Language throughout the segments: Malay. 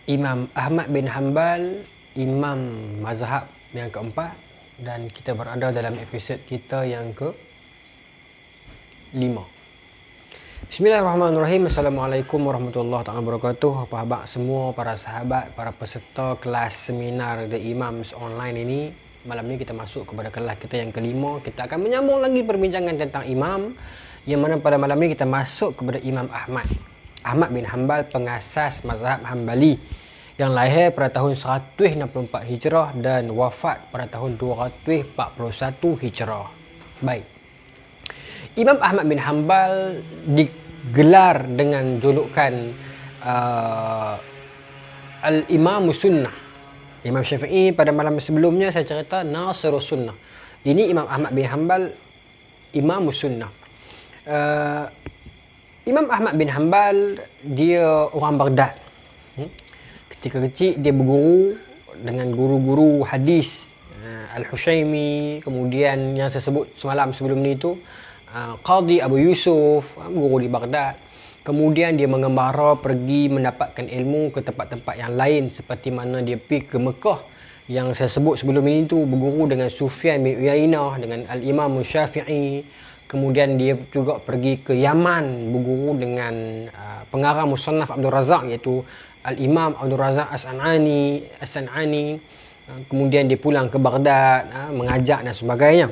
Imam Ahmad bin Hanbal, Imam Mazhab yang keempat, dan kita berada dalam episod kita yang ke-5. Bismillahirrahmanirrahim. Assalamualaikum warahmatullahi wabarakatuh. Apa khabar semua para sahabat, para peserta kelas seminar The Imams online ini. Malam ni kita masuk kepada kelas kita yang kelima. Kita akan menyambung lagi perbincangan tentang imam, yang mana pada malam ni kita masuk kepada Imam Ahmad bin Hanbal, pengasas mazhab Hanbali, yang lahir pada tahun 164 Hijrah dan wafat pada tahun 241 Hijrah. Baik. Imam Ahmad bin Hanbal digelar dengan julukan Al-Imamus Sunnah. Imam Syafi'i pada malam sebelumnya saya cerita Nasirus Sunnah. Ini Imam Ahmad bin Hanbal, Imamus Sunnah. Imam Ahmad bin Hanbal dia orang Baghdad. Ketika kecil dia berguru dengan guru-guru hadis, Al-Hushaimi, kemudian yang saya sebut semalam sebelum ni tu Qadhi Abu Yusuf, guru di Baghdad. Kemudian dia mengembara pergi mendapatkan ilmu ke tempat-tempat yang lain, seperti mana dia pergi ke Mekah yang saya sebut sebelum ini tu, berguru dengan Sufyan bin Uyainah, dengan Al-Imam Syafi'i. Kemudian dia juga pergi ke Yaman, berguru dengan pengarang Musannaf Abdul Razak, iaitu Al-Imam Abdul Razak As-San'ani. Kemudian dia pulang ke Baghdad, mengajak dan sebagainya.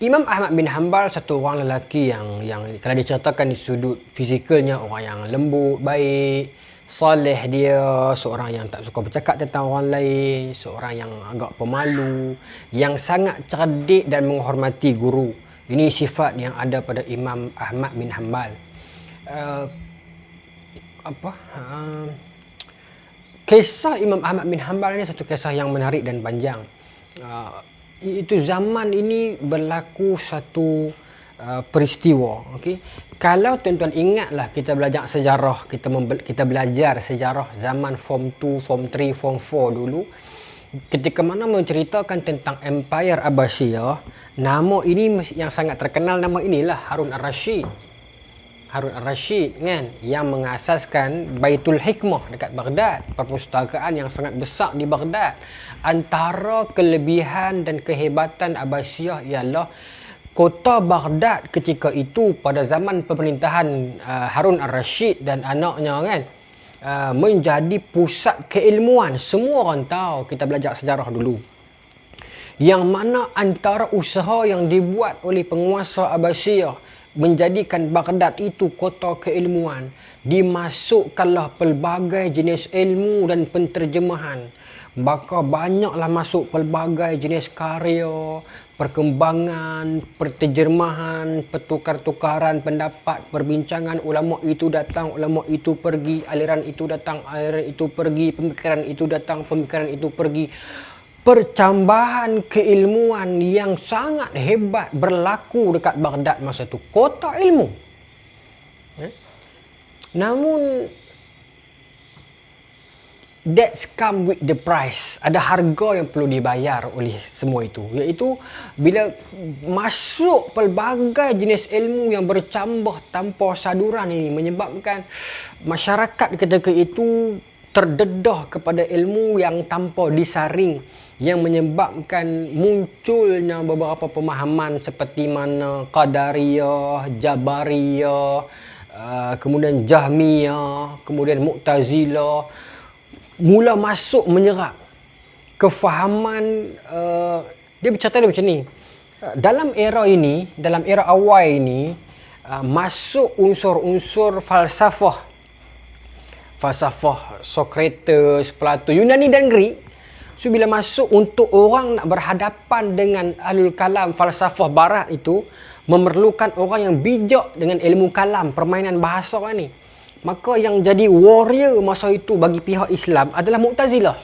Imam Ahmad bin Hanbal satu orang lelaki yang kalau diceritakan di sudut fizikalnya, orang yang lembut, baik, soleh dia, seorang yang tak suka bercakap tentang orang lain, seorang yang agak pemalu, yang sangat cerdik dan menghormati guru. Ini sifat yang ada pada Imam Ahmad bin Hanbal. Kisah Imam Ahmad bin Hanbal ini satu kisah yang menarik dan panjang. Itu zaman ini berlaku satu peristiwa. Okay? Kalau tuan-tuan ingatlah, kita belajar sejarah, kita belajar sejarah zaman form 2, form 3, form 4 dulu. Ketika mana menceritakan tentang Empire Abbasiyah, nama ini yang sangat terkenal, nama inilah Harun al-Rashid. Harun al-Rashid kan, yang mengasaskan Baitul Hikmah dekat Baghdad, perpustakaan yang sangat besar di Baghdad. Antara kelebihan dan kehebatan Abbasiyah ialah kota Baghdad ketika itu pada zaman pemerintahan Harun al-Rashid dan anaknya kan, menjadi pusat keilmuan. Semua orang tahu, kita belajar sejarah dulu, yang mana antara usaha yang dibuat oleh penguasa Abbasiyah menjadikan Baghdad itu kota keilmuan, dimasukkanlah pelbagai jenis ilmu dan penterjemahan. Maka banyaklah masuk pelbagai jenis karya, perkembangan, penterjemahan, pertukar-tukaran pendapat, perbincangan. Ulama itu datang, ulama itu pergi, aliran itu datang, aliran itu pergi, pemikiran itu datang, pemikiran itu pergi. Percambahan keilmuan yang sangat hebat berlaku dekat Baghdad masa itu, kota ilmu. Namun that's come with the price. Ada harga yang perlu dibayar oleh semua itu, iaitu bila masuk pelbagai jenis ilmu yang bercambah tanpa saduran ini, menyebabkan masyarakat ketika itu terdedah kepada ilmu yang tanpa disaring, yang menyebabkan munculnya beberapa pemahaman seperti mana Qadariyah, Jabariyah, kemudian Jahmiyah, kemudian Mu'tazilah mula masuk menyerap kefahaman. Dia bercerita macam ni, dalam era ini, dalam era awal ini, masuk unsur-unsur falsafah Sokrates, Plato, Yunani dan Greek. So bila masuk untuk orang nak berhadapan dengan ahlul kalam, falsafah barat itu memerlukan orang yang bijak dengan ilmu kalam, permainan bahasa ni. Maka yang jadi warrior masa itu bagi pihak Islam adalah Mu'tazilah.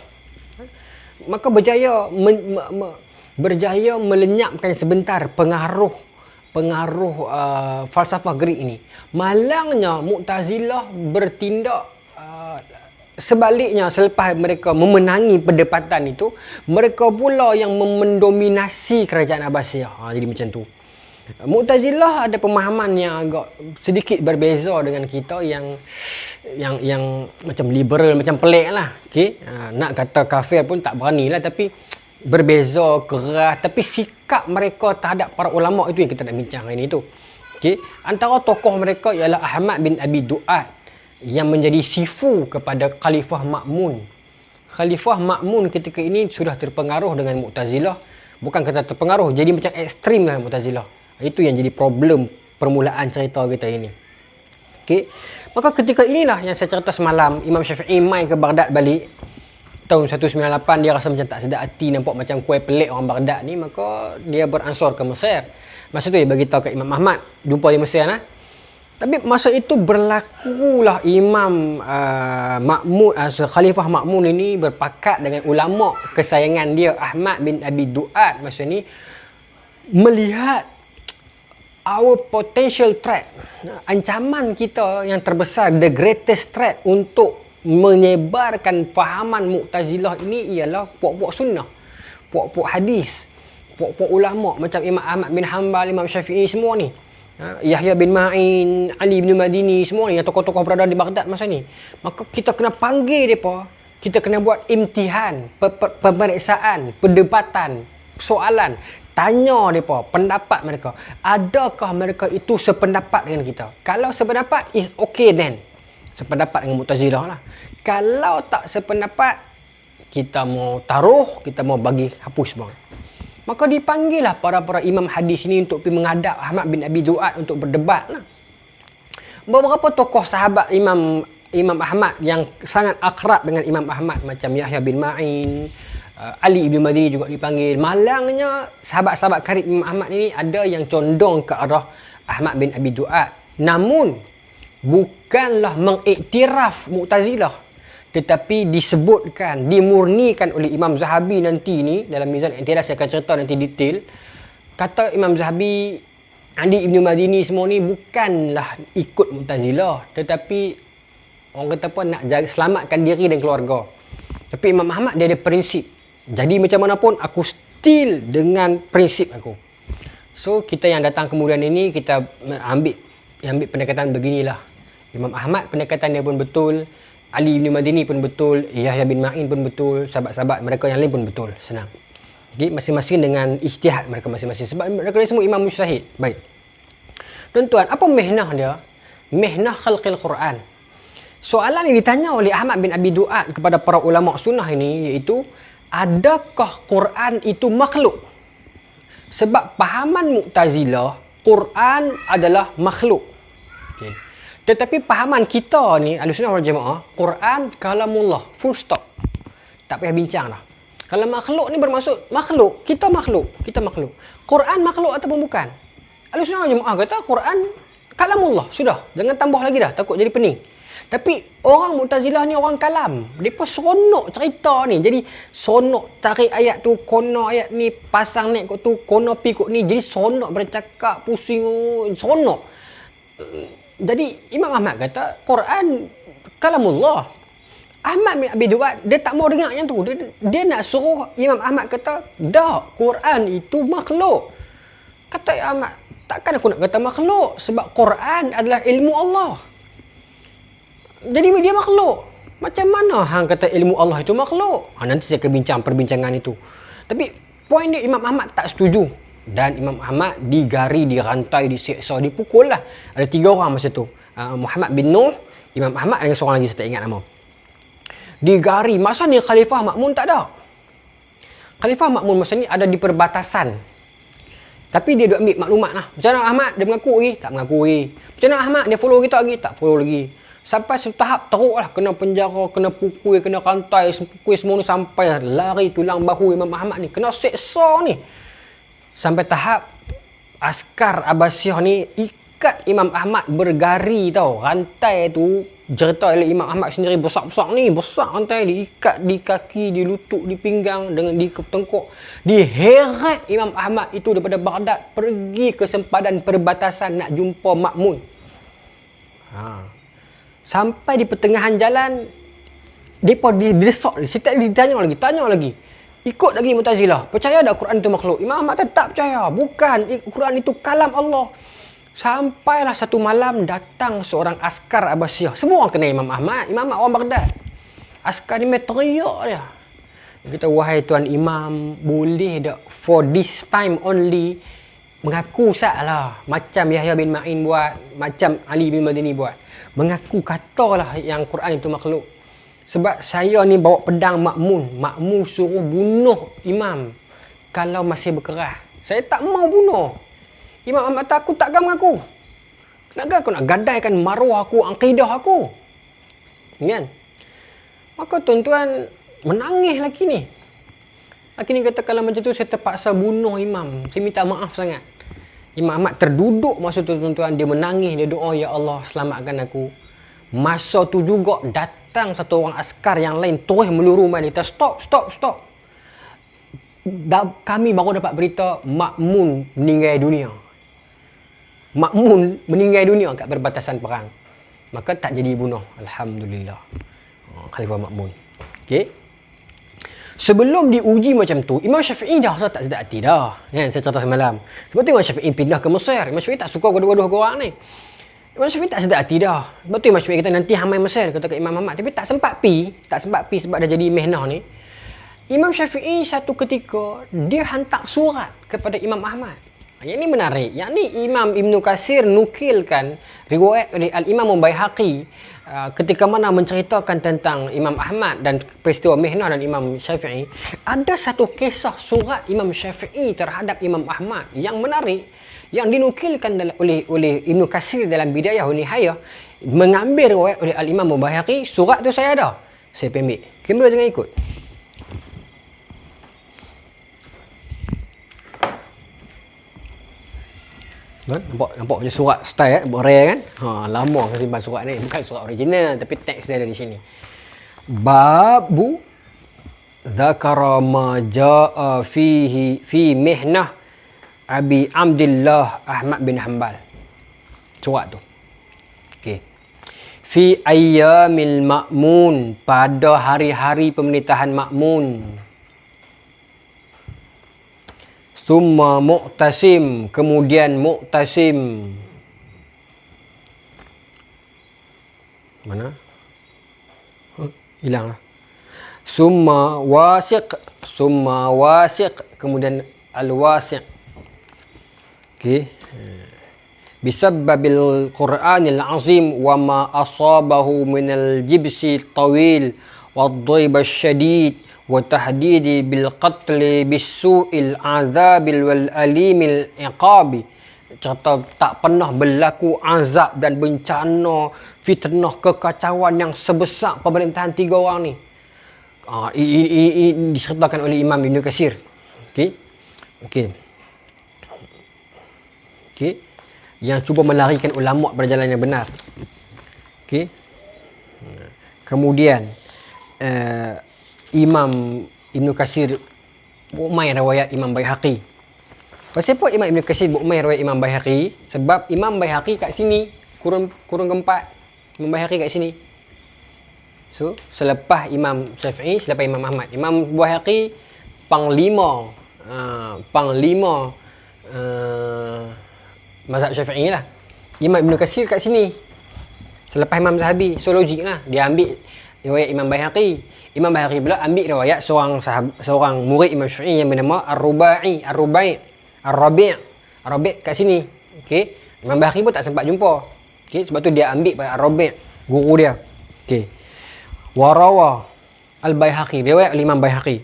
Maka berjaya melenyapkan sebentar pengaruh falsafah Greek ini. Malangnya Mu'tazilah bertindak sebaliknya. Selepas mereka memenangi perdebatan itu, mereka pula yang mendominasi kerajaan Abbasiyah. Jadi macam tu. Mu'tazilah ada pemahaman yang agak sedikit berbeza dengan kita, yang yang macam liberal, macam pelik lah. Okay? Nak kata kafir pun tak berani lah, tapi berbeza, keras. Tapi sikap mereka terhadap para ulama' itu yang kita nak bincang hari ni tu. Okay? Antara tokoh mereka ialah Ahmad bin Abi Du'ad yang menjadi sifu kepada Khalifah Ma'mun. Khalifah Ma'mun ketika ini sudah terpengaruh dengan Mu'tazilah. Bukan kata terpengaruh, jadi macam ekstrim dengan Mu'tazilah. Itu yang jadi problem permulaan cerita kita ini. Okay? Maka ketika inilah yang saya cerita semalam, Imam Syafi'i mai ke Baghdad balik. Tahun 198 dia rasa macam tak sedap hati, nampak macam kuih pelik orang Baghdad ni, maka dia beransur ke Mesir. Masa tu dia beritahu ke Imam Ahmad, jumpa di Mesir lah. Tapi masa itu berlakulah Imam Ma'mun, Khalifah Ma'mun ini berpakat dengan ulama kesayangan dia Ahmad bin Abi Du'ad masa ni, melihat our potential threat, ancaman kita yang terbesar, the greatest threat untuk menyebarkan fahaman Mu'tazilah ini ialah puak-puak sunnah, puak-puak hadis, puak-puak ulama macam Imam Ahmad bin Hanbal, Imam Syafi'i semua ni, Yahya bin Ma'in, Ali bin Madini, semua ni yang tokoh-tokoh berada di Baghdad masa ni. Maka kita kena panggil mereka, kita kena buat imtihan, pemeriksaan, perdebatan, soalan, tanya mereka pendapat mereka. Adakah mereka itu sependapat dengan kita? Kalau sependapat, is okay then. Sependapat dengan Mu'tazilah lah. Kalau tak sependapat, kita mau taruh, kita mau bagi hapus bang. Maka dipanggillah para imam hadis ini untuk pergi menghadap Ahmad bin Abi Du'ad untuk berdebat lah. Beberapa tokoh sahabat Imam Ahmad yang sangat akrab dengan Imam Ahmad macam Yahya bin Ma'in, Ali bin Madini juga dipanggil. Malangnya sahabat-sahabat karib Imam Ahmad ini ada yang condong ke arah Ahmad bin Abi Du'ad. Namun bukanlah mengiktiraf Mu'tazilah, tetapi disebutkan, dimurnikan oleh Imam Zahabi nanti ni dalam Mizan I'tidal. Saya akan cerita nanti detail. Kata Imam Zahabi, Ali bin Madini semua ni bukanlah ikut Mu'tazilah, tetapi orang kata apa, nak jaga, selamatkan diri dan keluarga. Tapi Imam Ahmad dia ada prinsip. Jadi macam mana pun aku still dengan prinsip aku. So kita yang datang kemudian ini, kita ambil pendekatan beginilah. Imam Ahmad pendekatan dia pun betul, Ali bin Madini pun betul, Yahya bin Ma'in pun betul, sahabat-sahabat mereka yang lain pun betul. Senang. Okay, masing-masing dengan ijtihad mereka masing-masing. Sebab mereka ni semua imam mujtahid. Baik. Tuan-tuan, apa mihnah dia? Mihnah khalqil Quran. Soalan yang ditanya oleh Ahmad bin Abi Du'ad kepada para ulama sunnah ini iaitu, adakah Quran itu makhluk? Sebab pahaman Mu'tazilah, Quran adalah makhluk. Okay. Tetapi pahaman kita ni, Ahlussunnah wal Jamaah, Quran kalamullah, full stop. Tak payah bincang dah. Kalau makhluk ni bermaksud makhluk, kita makhluk. Quran makhluk ataupun bukan? Ahlussunnah wal Jamaah kata Quran kalamullah, sudah. Jangan tambah lagi dah, takut jadi pening. Tapi orang Mu'tazilah ni orang kalam. Mereka seronok cerita ni. Jadi seronok tarik ayat tu, kono ayat ni, pasang naik kot tu, kono pi kot ni. Jadi seronok bercakap, pusing, seronok. Jadi Imam Ahmad kata Quran kalamullah. Ahmad bin Abi Du'ad dia tak mau dengar yang tu. Dia nak suruh Imam Ahmad kata, dah, Quran itu makhluk. Kata Ahmad, takkan aku nak kata makhluk, sebab Quran adalah ilmu Allah. Jadi dia makhluk. Macam mana hang kata ilmu Allah itu makhluk? Nanti saya akan bincang perbincangan itu. Tapi poin dia Imam Ahmad tak setuju. Dan Imam Ahmad digari, dirantai, diseksa, dipukul lah. Ada 3 orang masa tu. Muhammad bin Nuh, Imam Ahmad dengan seorang lagi, saya tak ingat nama. Digari. Masa ni Khalifah Ma'mun tak ada. Khalifah Ma'mun masa ni ada di perbatasan. Tapi dia duk ambil maklumat lah. Macam mana Ahmad? Dia mengaku lagi? Tak mengaku lagi. Macam mana Ahmad? Dia follow kita lagi? Tak follow lagi. Sampai setahap teruk lah. Kena penjara, kena pukul, kena rantai, pukul semua ni, sampai lari tulang bahu Imam Ahmad ni. Kena seksa ni. Sampai tahap askar Abbasiyah ni ikat Imam Ahmad bergari tau. Rantai tu cerita oleh Imam Ahmad sendiri, besar-besar ni. Besar rantai, diikat di kaki, di lutut, di pinggang, dengan di tengkuk. Diheret Imam Ahmad itu daripada Baghdad pergi ke sempadan perbatasan nak jumpa Ma'mun. Sampai di pertengahan jalan, mereka didesak. Setiap ditanya lagi. Ikut lagi Mu'tazilah. Percaya tak Quran itu makhluk? Imam Ahmad tak percaya. Bukan. Quran itu kalam Allah. Sampailah satu malam datang seorang askar Abbasiyah. Semua orang kenal Imam Ahmad. Imam Ahmad orang Baghdad. Askar ni teriak dia. Dia kata, wahai Tuan Imam, boleh tak for this time only mengaku salah. Macam Yahya bin Ma'in buat, macam Ali bin Madini buat. Mengaku katalah yang Quran itu makhluk. Sebab saya ni bawa pedang Makmun. Makmun suruh bunuh Imam kalau masih berkerah. Saya tak mau bunuh. Imam Ahmad takut takkan mengaku. Kenapa aku nak gadaikan maruah aku, akidah aku? Kan? Maka tuan-tuan menangis lagi ni. Laki ni kata, kalau macam tu saya terpaksa bunuh Imam. Saya minta maaf sangat. Imam Ahmad terduduk masa tu tuan-tuan. Dia menangis, dia doa, ya Allah selamatkan aku. Masa tu juga datang satu orang askar yang lain terus meluru main. Dia kata, stop. Kami baru dapat berita Makmun meninggal dunia. Makmun meninggal dunia kat perbatasan perang. Maka tak jadi bunuh. Alhamdulillah. Khalifah Makmun. Okey. Sebelum diuji macam tu, Imam Syafi'i dah tak sedap hati dah. Kan saya cerita semalam. Sebab tu Imam Syafi'i pindah ke Mesir. Imam Syafi'i tak suka gaduh-gaduh korang ni. Imam Syafi'i tak sedap hati dah. Sebab tu Imam Syafi'i kata nanti hamai Mesir, kata kat Imam Ahmad. Tapi tak sempat pi sebab dah jadi mehnah ni. Imam Syafi'i satu ketika dia hantar surat kepada Imam Ahmad. Yang ini menarik. Yang ni Imam Ibn Katsir nukilkan riwayat oleh Al-Imam Baihaqi ketika mana menceritakan tentang Imam Ahmad dan peristiwa Mihnah dan Imam Syafi'i. Ada satu kisah surat Imam Syafi'i terhadap Imam Ahmad yang menarik, yang dinukilkan oleh Ibn Katsir dalam Bidayah wa Nihayah, mengambil riwayat oleh Al-Imam Baihaqi. Surat tu saya ada. Saya ambil. Kamera jangan ikut. Nampak macam surat style rare kan? Lama saya simpan surat ni. Bukan surat original tapi teks dia ada di sini. Babu dzakara ma jaa fihi fi mihnah Abi Abdullah Ahmad bin Hanbal. Surat tu. Okey. Fi ayyamil Ma'mun, pada hari-hari pemerintahan Ma'mun. Summa Mu'tasim, kemudian Mu'tasim. Mana? Hilang lah. Summa Wasiq, kemudian Al-Wasiq. Okey. Bisabbabil Qur'anil Azim wa ma asabahu minal jibsi tawil wad-dayb asyadid wa tahdidi bil qatli bis su'il azabil wal alimil iqabi. Cerita tak pernah berlaku azab dan bencana, fitnah, kekacauan yang sebesar pemerintahan tiga orang ni. Ini diceritakan oleh Imam Ibn Katsir. Okey. Yang cuba melarikan ulama pada jalan yang benar. Okey. Kemudian Imam Ibn Katsir bu'mai riwayat Imam Baihaqi. Pasal apa Imam Ibn Katsir bu'mai riwayat Imam Baihaqi? Sebab Imam Baihaqi kat sini, kurung keempat. Imam Baihaqi kat sini. So, selepas Imam Syafi'i, selepas Imam Ahmad. Imam Baihaqi panglima mazhab Syafi'i lah. Imam Ibn Katsir kat sini. Selepas Imam Zahabi. So logik lah. Dia ambil riwayat Imam Baihaqi. Imam Baihaqi pula ambil riwayat seorang murid Imam Syafi'i yang bernama Ar-Rabi' kat sini. Okey. Imam Baihaqi pun tak sempat jumpa. Okey, sebab tu dia ambil pada Ar-Rabi', guru dia. Okey. Warawa Al-Baihaqi, riwayat Imam Baihaqi.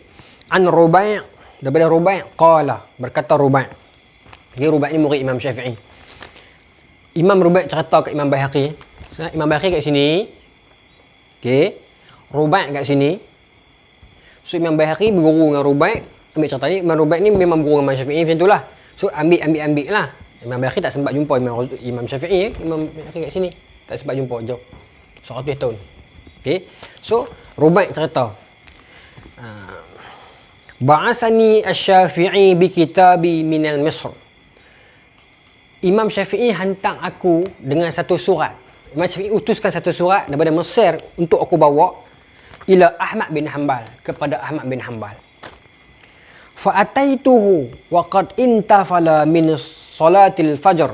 An Rubai', daripada Rubai' qala, berkata Rubai'. Dia Rubai' ni murid Imam Syafi'i. Imam Rubai' cerita kat Imam Baihaqi. Imam Baihaqi kat sini. Okey. Rubai' kat sini. So Imam Baihaqi berguru dengan Rubai', ambil cerita ni. Imam Rubai' ni memang berguru dengan Imam Syafi'i macam itulah. So ambil lah. Imam Baihaqi tak sempat jumpa Imam Syafi'i. Imam Baihaqi kat sini. Tak sempat jumpa jauh. 100 tahun. Okey. So Rubai' cerita. Ba'asani asy-Syafi'i bi kitabi minal Misr. Imam Syafi'i hantar aku dengan satu surat. Imam Syafi'i utuskan satu surat daripada Mesir untuk aku bawa ila Ahmad bin Hanbal, kepada Ahmad bin Hanbal. Fa ataituhu wa qad intafala min salatil fajr.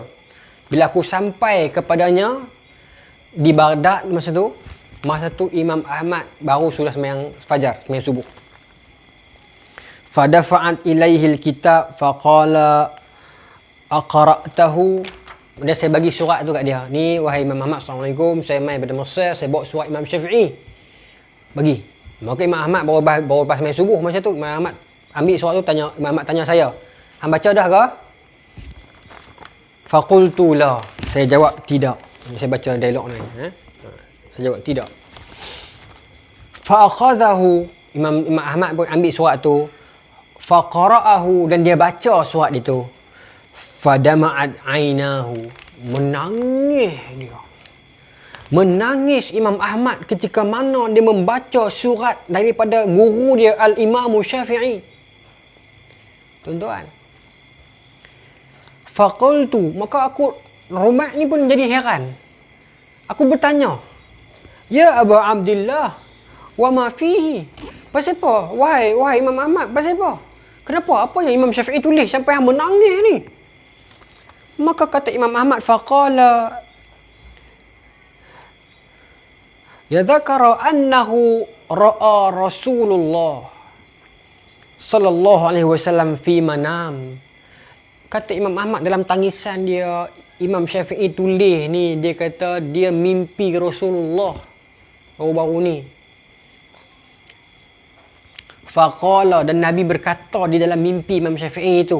Bila aku sampai kepadanya di Baghdad masa tu Imam Ahmad baru sudah sembahyang fajar, sembahyang subuh. Fadafa'at ilaihi alkitab faqala aqra'tahu. Dia saya bagi surat tu kat dia. Ni wahai Imam Ahmad, Assalamualaikum, saya mai daripada Mesir, saya bawa surat Imam Syafi'i. Bagi. Maka Imam Ahmad baru lepas sembahyang subuh masa tu, Imam Ahmad ambil surat tu, Imam Ahmad tanya saya, hang baca dah ke? Faqultu la. Saya jawab tidak. Saya baca dialog ni. Saya jawab tidak. Fa'akhadahu. Imam Ahmad pun ambil surat tu. Faqara'ahu. Dan dia baca surat itu. Fadama'at ainahu. Menangis dia. Menangis Imam Ahmad ketika mana dia membaca surat daripada guru dia Al-Imam Syafi'i. Tuan-tuan. Faqultu, maka aku, Rubai' ni pun jadi heran. Aku bertanya, ya Abu Abdillah, wa ma fihi? Pasal apa? Wahai Imam Ahmad, pasal apa? Kenapa? Apa yang Imam Syafi'i tulis sampai yang menangis ni? Maka kata Imam Ahmad, faqala, ya dzakara annahu ra'a Rasulullah sallallahu alaihi wasallam fi manam. Kata Imam Ahmad dalam tangisan dia, Imam Syafi'i tulis ni, dia kata dia mimpi Rasulullah baru-baru ni. Faqala, dan Nabi berkata di dalam mimpi Imam Syafi'i itu,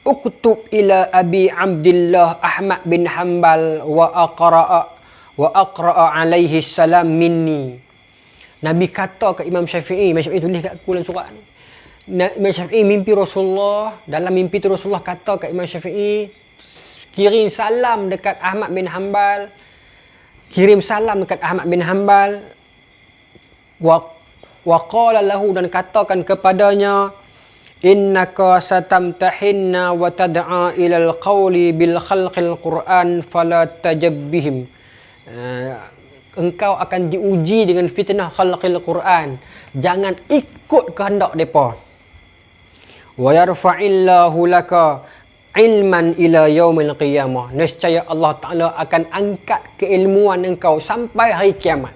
uktub ila Abi Abdillah Ahmad bin Hanbal wa aqra'a alaihi salam minni. Nabi kata ke Imam Syafi'i tulis kat aku dalam surat ni. Imam Syafi'i mimpi Rasulullah. Dalam mimpi tu Rasulullah kata kat Imam Syafi'i, kirim salam dekat Ahmad bin Hanbal. Kirim salam dekat Ahmad bin Hanbal. Wa qala lahu, dan katakan kepadanya, innaka satamtahinna wa tad'a ila al-qawli bil khalqil Qur'an fala tajabbihim. Engkau akan diuji dengan fitnah khalqil Quran. Jangan ikut kehendak mereka. Wa yarfa'illahu laka ilman ila yaumil qiyamah. Nescaya Allah Ta'ala akan angkat keilmuan engkau sampai hari kiamat.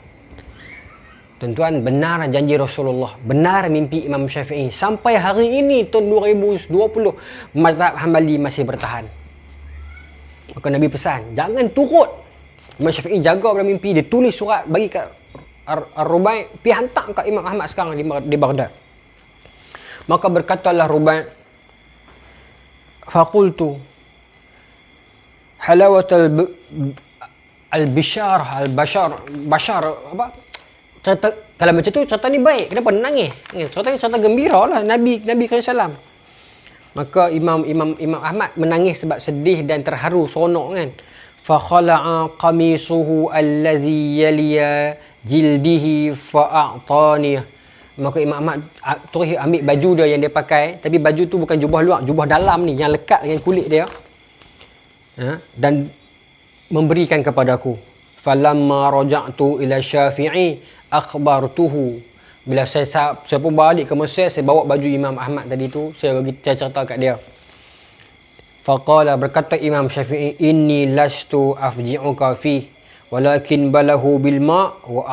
Tuan-tuan, benar janji Rasulullah. Benar mimpi Imam Syafi'i. Sampai hari ini tahun 2020, mazhab Hambali masih bertahan. Maka Nabi pesan, jangan turut. Imam Syafi'i jaga pada mimpi. Dia tulis surat bagi kat Rubai', pergi hantar kat Imam Ahmad sekarang di Baghdad. Maka berkatalah Rubai', faqultu halawat al-bashar apa? Cerita, kalau macam tu cerita ni baik, kenapa nangis? Cerita ni cerita gembira lah, Nabi SAW. Maka Imam Ahmad menangis sebab sedih dan terharu, seronok kan. Fa khala'a qamisuhu allazi yaliya jildihi fa a'tani. Maka Imam Ahmad terus ambil baju dia yang dia pakai, tapi baju tu bukan jubah luar, jubah dalam ni yang lekat dengan kulit dia. Dan memberikan kepadaku. Falamma raja'tu ila Syafi'i akhbartuhu. Bila saya pun balik ke Mesir, saya bawa baju Imam Ahmad tadi tu, saya cerita kat dia. Faqala, berkata Imam Syafi'i, inni lastu afji'uka fi walakin balahu bil ma' wa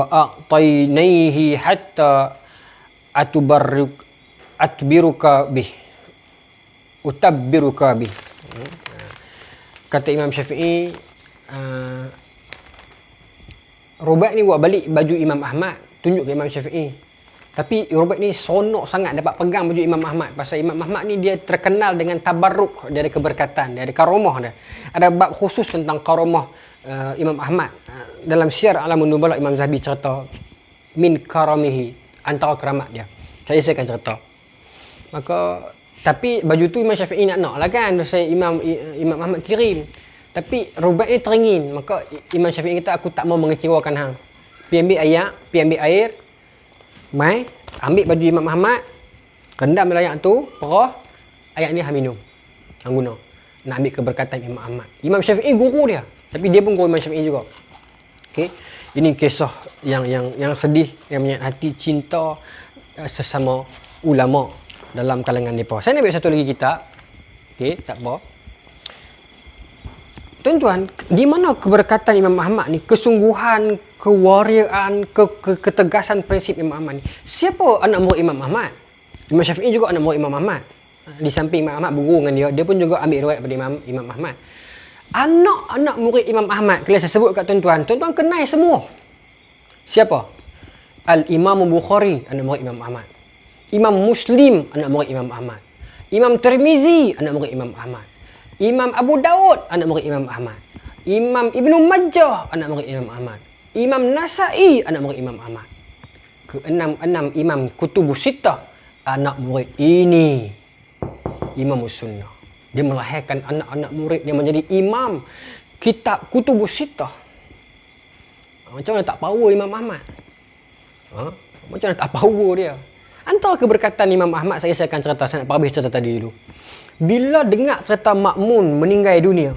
a'tainaihi hatta atbiruka bih. Utabbiruka bih. Kata Imam Syafi'i, Rubai' ni buat balik baju Imam Ahmad, tunjuk ke Imam Syafi'i. Tapi Rubai' ni seronok sangat dapat pegang baju Imam Ahmad. Pasal Imam Ahmad ni dia terkenal dengan tabarruk, dia ada keberkatan, dia ada karomah dia. Ada bab khusus tentang karomah Imam Ahmad. Dalam Syiar Alamun Nubala, Imam Zahabi cerita min karamihi, antara keramat dia. Saya akan cerita. Maka tapi baju tu Imam Syafi'i nak lah kan, saya Imam Ahmad kirim. Tapi Rubai' ni teringin. Maka Imam Syafi'i kata, aku tak mau mengecewakan hang. Pergi ambil air, mai ambil baju Imam Ahmad, rendam dalam air tu, perah, ayat ni hang minum, hang guna. Nak ambil keberkatan Imam Ahmad. Imam Syafi'i guru dia, tapi dia pun guru Imam Syafi'i juga. Okey, ini kisah yang sedih, yang menyayat hati, cinta sesama ulama dalam kalangan mereka. Saya nak ambil satu lagi kitab. Okey, tak apa. tuan-tuan, di mana keberkatan Imam Ahmad ni, kesungguhan, kewariaan, ketegasan prinsip Imam Ahmad ni? Siapa anak murid Imam Ahmad? Imam Syafi'i juga anak murid Imam Ahmad. Di samping Imam Ahmad berguru dengan dia pun juga ambil riwayat daripada Imam Ahmad. Anak-anak murid Imam Ahmad, kalau saya sebut kat tuan-tuan, tuan-tuan kenal semua. Siapa? Al-Imam Bukhari, anak murid Imam Ahmad. Imam Muslim, anak murid Imam Ahmad. Imam Tirmizi, anak murid Imam Ahmad. Imam Abu Daud, anak murid Imam Ahmad. Imam Ibnu Majah, anak murid Imam Ahmad. Imam Nasa'i, anak murid Imam Ahmad. Keenam-enam Imam Kutubus Sittah, anak murid ini Imam Sunnah. Dia melahirkan anak-anak murid yang menjadi imam kitab Kutubus Sittah. Macam mana tak power Imam Ahmad? Macam mana tak power dia? Antara keberkatan Imam Ahmad, saya akan cerita, saya nak habis cerita tadi dulu. Bila dengar cerita Ma'mun meninggal dunia,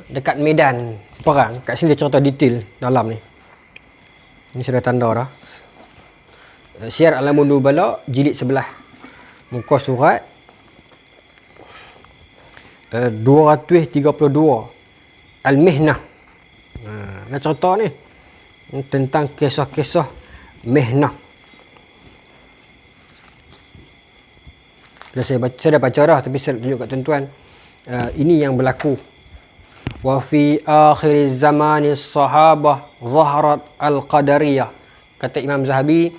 dekat medan perang, kat sini dia cerita detail dalam ni. Ini saya dah tanda dah. Syiar Alamun Nubala, jilid 11. Muka surat 232. Al-Mihnah. Nak cerita ni tentang kisah-kisah Mihnah. Saya dah baca dah, tapi saya tunjuk kat tuan-tuan. Ini yang berlaku. Wa fi akhir zamani sahabah zaharat al-qadariyah. Kata Imam Zahabi,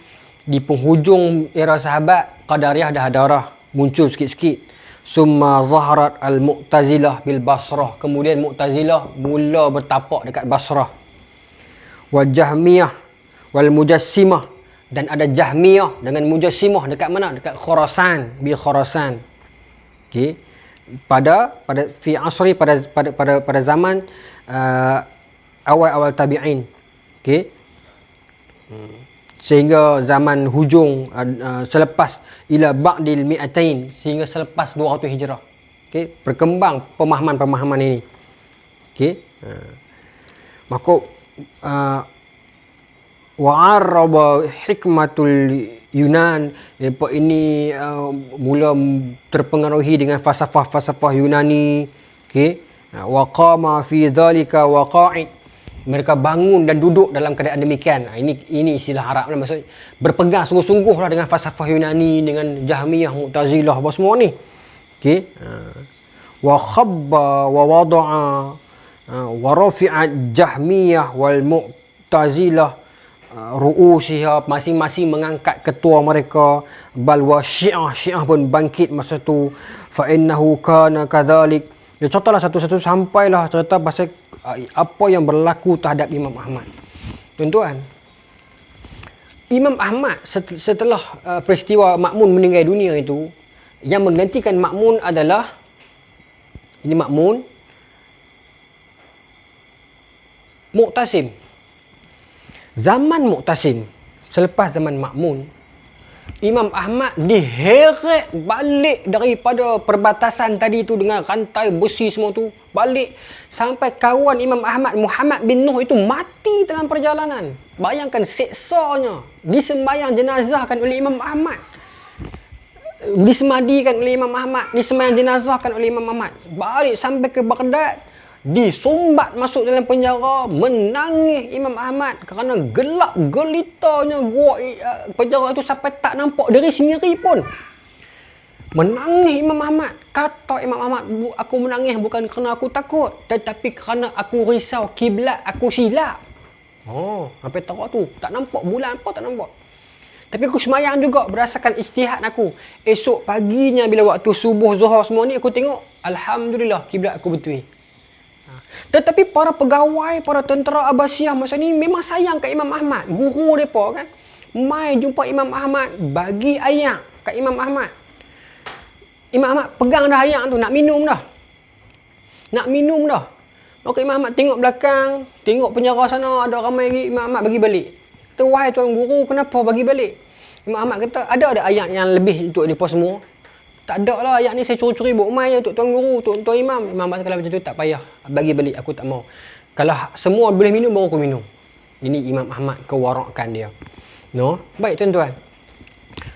di penghujung era sahabat, Qadariyah dah ada dah muncul sikit-sikit. Summa zaharat al-Mu'tazilah bil Basrah. Kemudian Mu'tazilah mula bertapak dekat Basrah. Wa Jahmiyah wal Mujassimah. Dan ada Jahmiyah dengan Mujassimah dekat mana? Dekat Khurasan, bil Khurasan. Okey. Pada fi asri, pada zaman awal-awal tabi'in. Okey. Sehingga zaman hujung selepas ila ba'dil mi'atain, sehingga selepas 200 Hijrah. Okey, berkembang pemahaman-pemahaman ini. Okey. Maka wa'arraba hikmatul Yunan, mereka ini mula terpengaruhi dengan falsafah Yunani. Okey, wa qama fi dhalika waqa'id, mereka bangun dan duduk dalam keadaan demikian. Ini istilah Arab lah, maksud berpegang sungguh-sungguh lah dengan falsafah Yunani, dengan Jahmiyah, Mu'tazilah, apa semua ni. Okey, wa khabba wa wada'a wa rafi'at Jahmiyah wal Mu'tazilah ru'usiha, masing-masing mengangkat ketua mereka. Bal wa Syiah pun bangkit masa tu. Fa innahu kana kadzalik. Dia ceritalah satu-satu sampailah cerita pasal apa yang berlaku terhadap Imam Ahmad. Tuan-tuan, Imam Ahmad setelah peristiwa Ma'mun meninggal dunia itu, yang menggantikan Ma'mun adalah ini Ma'mun Mu'tasim. Zaman Mu'tasim, selepas zaman Ma'mun, Imam Ahmad diheret balik daripada perbatasan tadi tu dengan rantai besi semua tu, balik sampai kawan Imam Ahmad, Muhammad bin Nuh itu mati tengah perjalanan. Bayangkan seksanya, disembayang jenazahkan oleh Imam Ahmad, disemadikan oleh Imam Ahmad, disembayang jenazahkan oleh Imam Ahmad, balik sampai ke Baghdad, disumbat masuk dalam penjara. Menangis Imam Ahmad kerana gelap gelitanya gua penjara itu sampai tak nampak diri sendiri pun. Menangis Imam Ahmad. Kata Imam Ahmad, aku menangis bukan kerana aku takut, tetapi kerana aku risau kiblat aku silap. Sampai tahu tu tak nampak bulan apa, tak nampak. Tapi aku semayang juga berdasarkan ijtihad aku. Esok paginya bila waktu subuh, zuhur semua ni, aku tengok alhamdulillah kiblat aku betul. Tetapi para pegawai, para tentera Abbasiyah masa ni memang sayang kat Imam Ahmad. Guru mereka kan, mai jumpa Imam Ahmad, bagi ayak kat Imam Ahmad. Imam Ahmad pegang dah ayak tu, nak minum dah. Maka Imam Ahmad tengok belakang, tengok penjara sana ada ramai lagi. Imam Ahmad bagi balik. Kata, wahai tuan guru, kenapa bagi balik? Imam Ahmad kata, ada ayak yang lebih untuk mereka semua? Tak ada lah, ayat ni saya curi-curi buat mai untuk tuan guru, untuk tuan imam. Imam kata, kalau macam tu tak payah, bagi balik, aku tak mau. Kalau semua boleh minum, baru aku minum. Ini Imam Ahmad kewarakan dia. No? Baik tuan-tuan.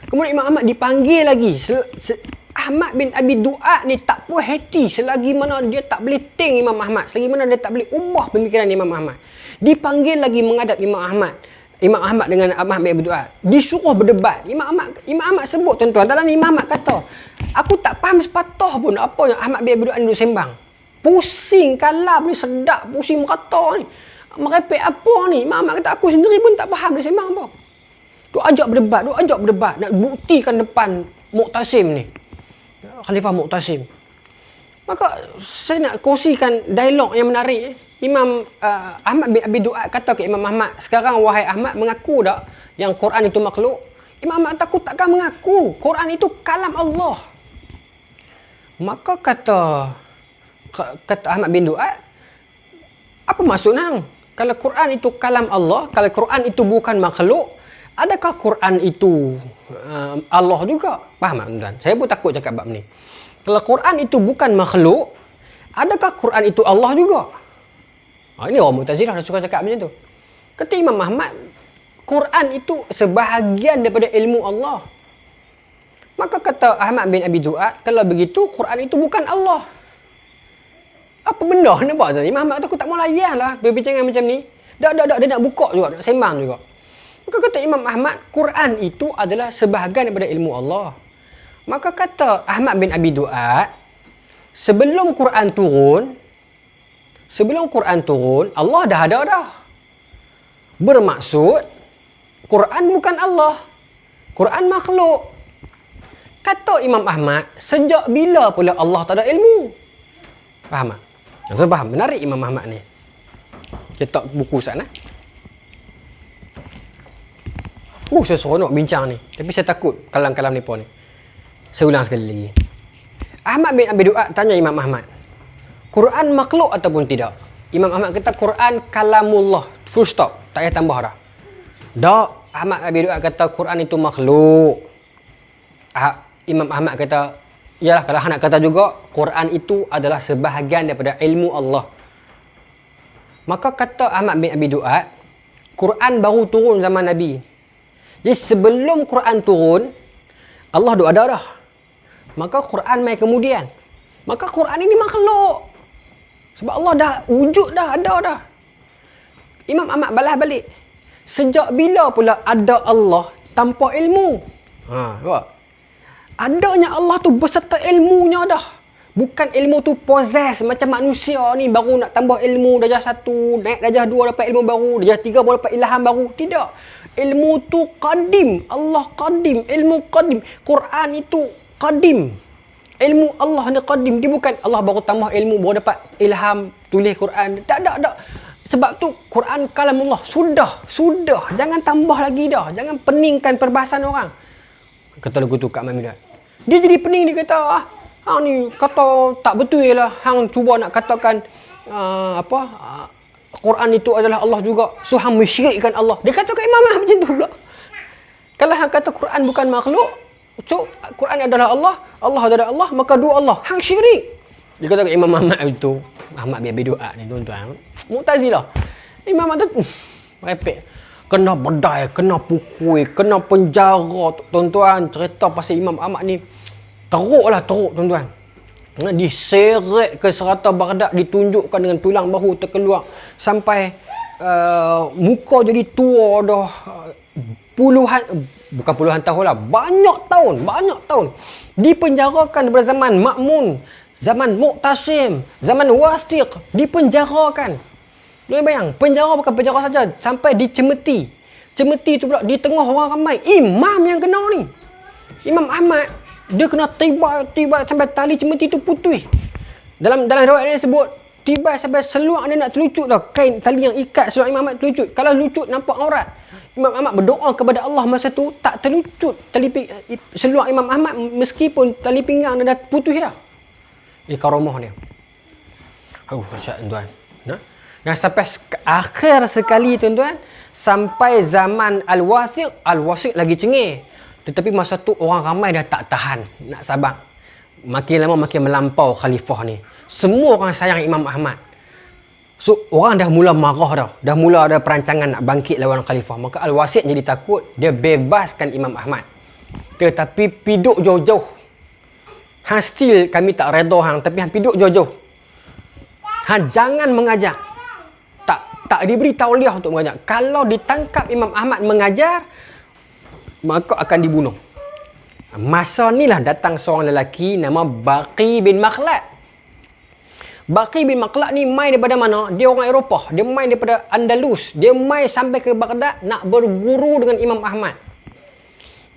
Kemudian Imam Ahmad dipanggil lagi. Ahmad bin Abi Du'ad ni tak puas hati selagi mana dia tak boleh ting Imam Ahmad, selagi mana dia tak boleh ubah pemikiran Imam Ahmad. Dipanggil lagi menghadap Imam Ahmad. Imam Ahmad dengan Ahmad bin Abi Du'ad disuruh berdebat. Imam Ahmad sebut tuan-tuan, dalam ni Imam Ahmad kata, aku tak faham sepatah pun apa yang Ahmad bin Abi Du'ad duduk sembang. Pusing kalam ni, sedap pusing merata ni. Merepek apa ni? Imam Ahmad kata, aku sendiri pun tak faham dia sembang apa. Duk ajak berdebat, nak buktikan depan Mu'tasim ni, Khalifah Mu'tasim. Maka saya nak kongsikan dialog yang menarik. Imam Ahmad bin Abi Du'ad kata ke Imam Ahmad, sekarang wahai Ahmad, mengaku tak yang Quran itu makhluk? Imam Ahmad takut takkan mengaku. Quran itu kalam Allah. Maka kata Ahmad bin Du'ad, apa maksud nang? Kalau Quran itu kalam Allah, kalau Quran itu bukan makhluk, adakah Quran itu Allah juga? Faham tak tuan? Saya pun takut cakap bab ni. Kalau Quran itu bukan makhluk, adakah Quran itu Allah juga? Ini orang Mu'tazilah dah suka cakap macam tu. Kata Imam Ahmad, Quran itu sebahagian daripada ilmu Allah. Maka kata Ahmad bin Abi Du'ad, kalau begitu Quran itu bukan Allah. Apa benda nampak tu? Imam Ahmad tu aku tak mau layan lah berbincangan macam ni. Dia nak buka juga, nak sembang juga. Maka kata Imam Ahmad, Quran itu adalah sebahagian daripada ilmu Allah. Maka kata Ahmad bin Abi Du'ad, sebelum Quran turun, Allah dah ada dah. Bermaksud, Quran bukan Allah. Quran makhluk. Kata Imam Ahmad, sejak bila pula Allah tak ada ilmu? Faham tak? Tuan faham? Menarik Imam Ahmad ni. Kita buku sana. Saya seronok bincang ni. Tapi saya takut kalam-kalam ni pun ni. Saya ulang sekali lagi. Ahmad bin Abi Du'ad tanya Imam Ahmad, Quran makhluk ataupun tidak? Imam Ahmad kata Quran kalamullah. Full stop. Tak payah tambah dah. Tak. Ahmad bin Abi Du'ad kata Quran itu makhluk. Imam Ahmad kata, yalah, kalau nak kata juga, Quran itu adalah sebahagian daripada ilmu Allah. Maka kata Ahmad bin Abi Du'ad, Quran baru turun zaman Nabi. Jadi sebelum Quran turun, Allah dah ada dah. Maka Quran mai kemudian. Maka Quran ini makhluk. Sebab Allah dah wujud dah, ada dah. Imam Ahmad balas balik, sejak bila pula ada Allah tanpa ilmu? Adanya Allah tu beserta ilmunya dah. Bukan ilmu tu possess macam manusia ni, baru nak tambah ilmu darjah 1, naik darjah 2 dapat ilmu baru, darjah 3 baru dapat ilham baru. Tidak. Ilmu tu qadim. Allah qadim. Ilmu qadim. Quran itu qadim. Ilmu Allah ni qadim. Dia bukan Allah baru tambah ilmu, baru dapat ilham, tulis Quran. Tak. Sebab tu Quran kalamullah. Sudah. Jangan tambah lagi dah. Jangan peningkan perbahasan orang. Kata lagu tu Kak Mamidah. Dia jadi pening, dia kata, hang ni kata tak betul lah. Hang cuba nak katakan Quran itu adalah Allah juga. So hang mensyirikkan Allah. Dia kata ke Imam Ahmad macam tu pula. Kalau hang kata Quran bukan makhluk, so Quran adalah Allah, Allah adalah Allah, maka dua Allah. Hang syirik. Dia kata ke Imam Ahmad itu, Ahmad bin Abi Du'ad ni tuan-tuan. Mu'tazilah. Imam Ahmad tu repek. Kena bedai, kena pukul, kena penjara tuan-tuan. Cerita pasal Imam Ahmad ni teruk tuan-tuan. Diseret ke serata Baghdad, ditunjukkan dengan tulang bahu terkeluar sampai muka jadi tua dah, bukan puluhan tahun lah, banyak tahun dipenjarakan daripada zaman Ma'mun, zaman Mu'tasim, zaman Wathiq, dipenjarakan. Boleh bayang, penjara bukan penjara saja, sampai dicemeti tu pula di tengah orang ramai. Imam yang kena ni, Imam Ahmad, dia kena tiba sampai tali cemeti tu putus. Dalam riwayat dia sebut tiba sampai seluar dia nak terlucut dah, kain tali yang ikat seluar Imam Ahmad terlucut. Kalau lucut nampak aurat. Imam Ahmad berdoa kepada Allah masa tu tak terlucut seluar Imam Ahmad, meskipun tali pinggang dia dah putus dah. Karamah dia. Dahsyat tuan. Yang sampai akhir sekali tuan-tuan, sampai zaman Al-Wathiq lagi cengih. Tetapi masa tu orang ramai dah tak tahan nak sabar. Makin lama makin melampau khalifah ni. Semua orang sayang Imam Ahmad. So orang dah mula marah dah. Dah mula ada perancangan nak bangkit lawan khalifah. Maka Al-Wathiq jadi takut, dia bebaskan Imam Ahmad. Tetapi piduk jauh-jauh. Hang still kami tak redha hang, tapi hang duduk jauh-jauh. Hang jangan mengajak. Tak diberi tauliah untuk mengajak. Kalau ditangkap Imam Ahmad mengajar, maka akan dibunuh. Masa ni lah datang seorang lelaki nama Baqi bin Makhlad. Baqi bin Makhlad ni mai daripada mana? Dia orang Eropah. Dia mai daripada Andalus. Dia mai sampai ke Baghdad nak berguru dengan Imam Ahmad.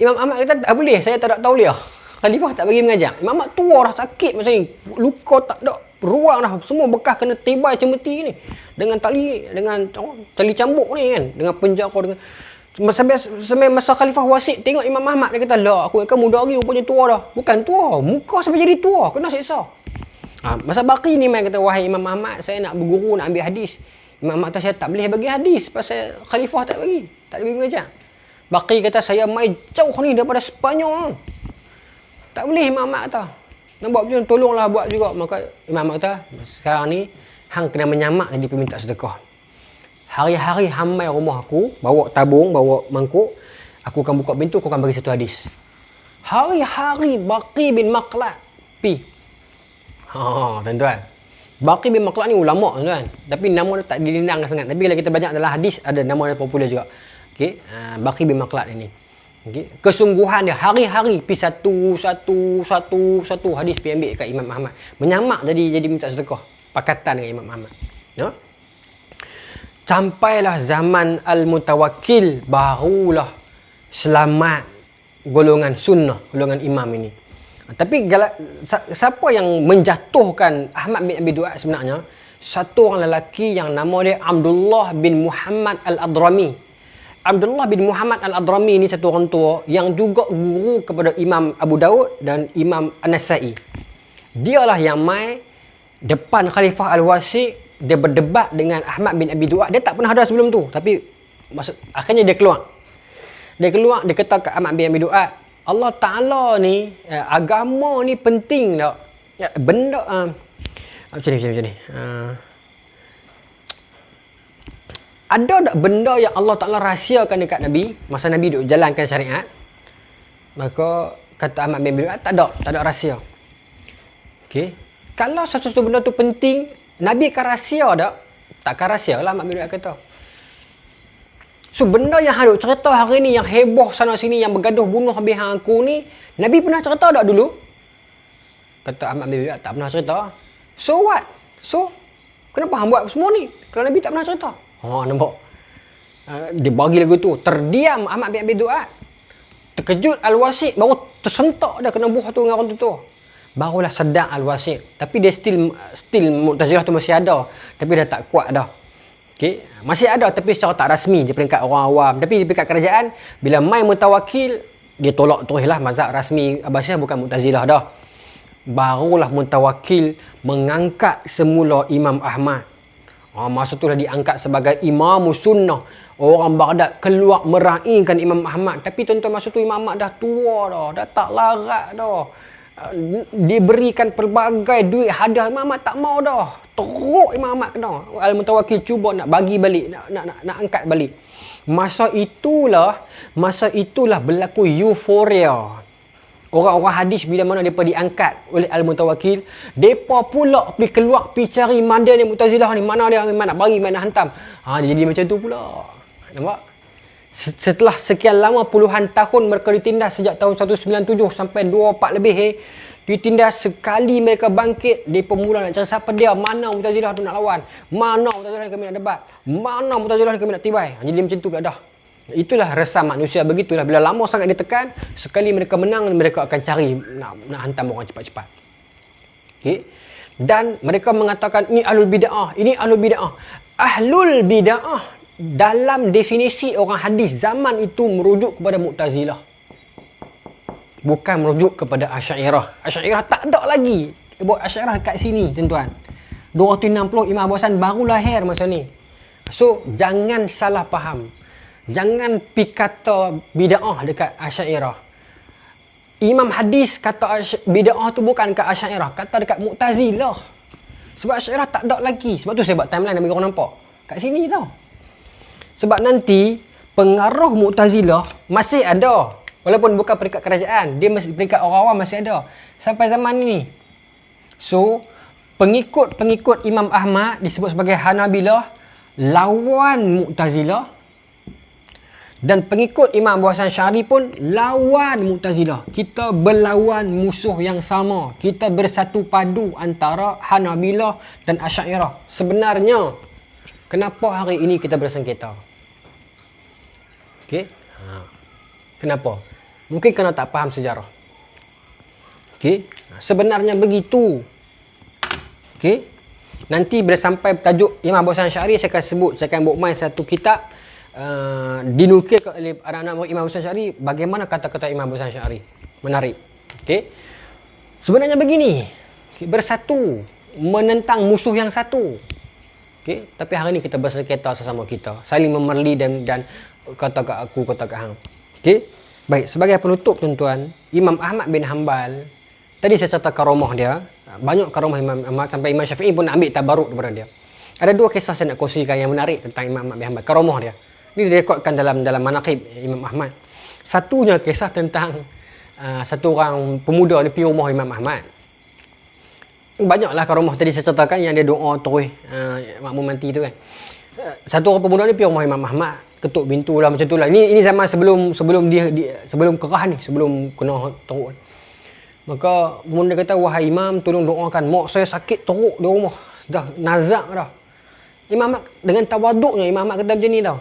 Imam Ahmad kata, tak boleh, saya tak ada tauliah. Khalifah tak bagi mengajar. Imam Ahmad tua dah, sakit macam ni. Luka tak ada ruang dah. Semua bekas kena tibai cemeti ni. Dengan tali cambuk ni kan. Dengan penjara, dengan... Sampai masa Khalifah wasit tengok Imam Ahmad, dia kata, lah aku akan muda lagi, rupanya tua dah. Bukan tua, muka sampai jadi tua, kena siksa. Masa Baqi ni main kata, wahai Imam Ahmad, saya nak berguru, nak ambil hadis. Imam Ahmad kata, saya tak boleh bagi hadis pasal Khalifah tak bagi, tak bagi mengajar. Baqi kata, saya main jauh ni daripada Sepanyol. Tak boleh, Imam Ahmad kata. Nak buat macam tu, tolonglah buat juga. Maka Imam Ahmad kata, sekarang ni hang kena menyamak jadi peminta sedekah. Hari-hari hang mai rumah aku, bawa tabung, bawa mangkuk, aku akan buka pintu, aku akan bagi satu hadis. Hari-hari Baqi bin Makhlad pi. Tuan-tuan. Baqi bin Makhlad ni ulama, tuan-tuan. Tapi nama dia tak dilindang sangat. Tapi bila kita banyak dalam hadis, ada nama dia popular juga. Okey, Baqi bin Makhlad ini. Okey, kesungguhan dia hari-hari pi satu hadis pi ambil kat Imam Ahmad. Menyamak jadi minta sedekah. Pakatan dengan Imam Ahmad. Ya. Sampailah zaman Al-Mutawakkil, barulah selamat golongan sunnah, golongan imam ini. Tapi siapa yang menjatuhkan Ahmad bin Abi Du'ad sebenarnya? Satu orang lelaki yang nama dia Abdullah bin Muhammad Al-Adrami. Abdullah bin Muhammad Al-Adrami ni satu orang tua yang juga guru kepada Imam Abu Daud dan Imam An-Nasai. Dialah yang mai depan Khalifah Al-Wasi', dia berdebat dengan Ahmad bin Abi Du'ad. Dia tak pernah ada sebelum tu, tapi akhirnya dia keluar. Dia kata ke Ahmad bin Abi Du'ad, Allah Ta'ala ni, agama ni penting tak? Benda macam ni. Ada tak benda yang Allah Ta'ala rahsiakan dekat Nabi masa Nabi duk jalankan syariat? Maka kata Ahmad bin Abi Du'ad, tak ada rahsia. Okey. Kalau sesuatu benda tu penting, Nabi akan rahsia tak? Takkan rahsia lah, Ahmad bin Du'ad kata. So benda yang hang cerita hari ni, yang heboh sana sini, yang bergaduh bunuh habis hang aku ni, Nabi pernah cerita tak dulu? Kata Ahmad bin Du'ad, tak pernah cerita. So what? So kenapa hang buat semua ni kalau Nabi tak pernah cerita? Nampak? Dia bagi lagu tu. Terdiam Ahmad bin Abi Du'ad. Terkejut Al-Wasi', baru tersentak dah kena buah tu dengan orang tu. Barulah sedar Al-Wasi'. Tapi dia still Mu'tazilah tu masih ada. Tapi dah tak kuat dah. Okay? Masih ada tapi secara tak rasmi je peringkat orang awam. Tapi di peringkat kerajaan, bila mai Mutawakkil, dia tolak terus lah mazhab rasmi Abbasiyah, bukan Mu'tazilah dah. Barulah Mutawakkil mengangkat semula Imam Ahmad. Masa tu dah diangkat sebagai Imam Sunnah. Orang Baghdad keluar meraihkan Imam Ahmad. Tapi tuan-tuan, masa tu Imam Ahmad dah tua dah tak larat dah. Diberikan pelbagai duit hadiah, Imam Ahmad tak mau dah. Teruk Imam Ahmad kena. Al-Mutawakkil cuba nak bagi balik, nak angkat balik. Masa itulah berlaku euforia. Orang-orang hadis bila mana mereka diangkat oleh Al-Mutawakkil, mereka pula pergi keluar, pergi cari mandan yang Mu'tazilah ni. Mana dia, mana nak bagi, mana nak hantam. Dia jadi macam tu pula. Nampak? Setelah sekian lama puluhan tahun mereka ditindas sejak tahun 197 sampai 24 lebih. Ditindas sekali mereka bangkit, mereka mula nak cari siapa dia, mana Mu'tazilah tu nak lawan. Mana Mu'tazilah yang kami nak debat. Mana Mu'tazilah yang kami nak tibai. Jadi macam tu pula dah. Itulah resah manusia, begitulah. Bila lama sangat ditekan, sekali mereka menang, mereka akan cari nak hantam orang cepat-cepat. Okay? Dan mereka mengatakan ini ahlul bid'ah, ini ahlul bid'ah. Ahlul bid'ah dalam definisi orang hadis zaman itu merujuk kepada Mu'tazilah, bukan merujuk kepada Asy'ariyah. Asy'ariyah tak ada lagi. Buat Asy'ariyah kat sini, tuan-tuan. 260 Imam Abu Hasan baru lahir masa ni. So jangan salah faham. Jangan pi kata bid'ah dekat Asy'ariyah. Imam hadis kata bid'ah tu bukan kat Asy'ariyah, kata dekat Mu'tazilah. Sebab Asy'ariyah tak ada lagi. Sebab tu saya buat timeline nak bagi orang nampak. Kat sini tau. Sebab nanti pengaruh Mu'tazilah masih ada. Walaupun bukan peringkat kerajaan, dia masih peringkat orang awam masih ada sampai zaman ini. So, pengikut-pengikut Imam Ahmad disebut sebagai Hanabilah, lawan Mu'tazilah, dan pengikut Imam Abu Hasan Asy'ari pun lawan Mu'tazilah. Kita berlawan musuh yang sama. Kita bersatu padu antara Hanabilah dan Asy'ariyah. Sebenarnya, kenapa hari ini kita bersengketa? Okey? Kenapa? Mungkin kerana tak faham sejarah. Okey? Sebenarnya begitu. Okey? Nanti bila sampai tajuk Imam Abu Hasan Asy'ari, saya akan buat main satu kitab dinukil oleh anak-anak Imam Abu Hasan Asy'ari, bagaimana kata-kata Imam Abu Hasan Asy'ari. Menarik. Okey? Sebenarnya begini. Okay, bersatu menentang musuh yang satu. Okey, tapi hari ni kita bersengketa sesama kita, saling memerli dan kata kat aku, kata kat hang. Okey? Baik, sebagai penutup tuan-tuan, Imam Ahmad bin Hanbal, tadi saya cerita karamah dia, banyak karamah Imam Ahmad sampai Imam Syafi'i pun nak ambil tabaruk daripada dia. Ada dua kisah saya nak kongsikan yang menarik tentang Imam Ahmad bin Hanbal, karamah dia. Ini direkodkan dalam manaqib Imam Ahmad. Satunya kisah tentang satu orang pemuda ni pergi rumah Imam Ahmad. Banyaklah karamah tadi saya ceritakan yang dia doa terus makmum mati tu kan. Satu orang pemuda ni pergi rumah Imam Ahmad, ketuk pintu lah macam tu lah. Ini zaman sebelum dia sebelum kerah ni, sebelum kena teruk. Maka pemuda kata, wahai Imam, tolong doakan, mak saya sakit teruk di rumah, dah nazak dah. Imam Ahmad dengan tawaduknya, Imam Ahmad kata macam ni tau,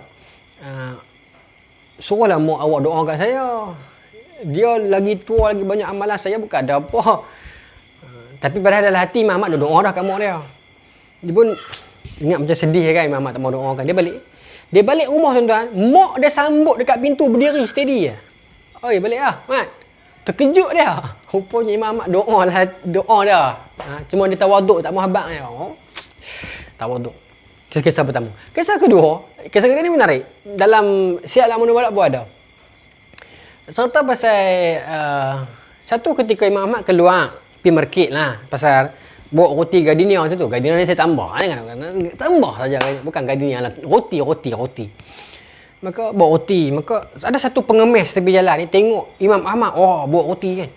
suruhlah mak awak doa kat saya, dia lagi tua, lagi banyak amalan, saya bukan ada apa. Tapi pada dalam hati Imam Ahmad dah doa dah kat mak dia. Dia pun ingat macam sedih kan, Imam Ahmad tak mau doakan. Dia balik rumah tuan-tuan, mak dia sambut dekat pintu berdiri steady je. Oi, balik lah Mat. Terkejut dia. Rupanya Imam Ahmad doa dah. Cuma dia tawaduk, tak muhabbat dia. Tawaduk. Kisah pertama. Kisah kedua ni menarik. Dalam Syiar Alamun Nubuwah pun ada. Serta pasal satu ketika Imam Ahmad keluar pergi market lah, pasal bawa roti gardenia macam tu. Gardenia ni saya tambah tambah saja, bukan gardenia lah, roti. Maka bawa roti, maka ada satu pengemis tepi jalan ni tengok Imam Ahmad bawa roti kan.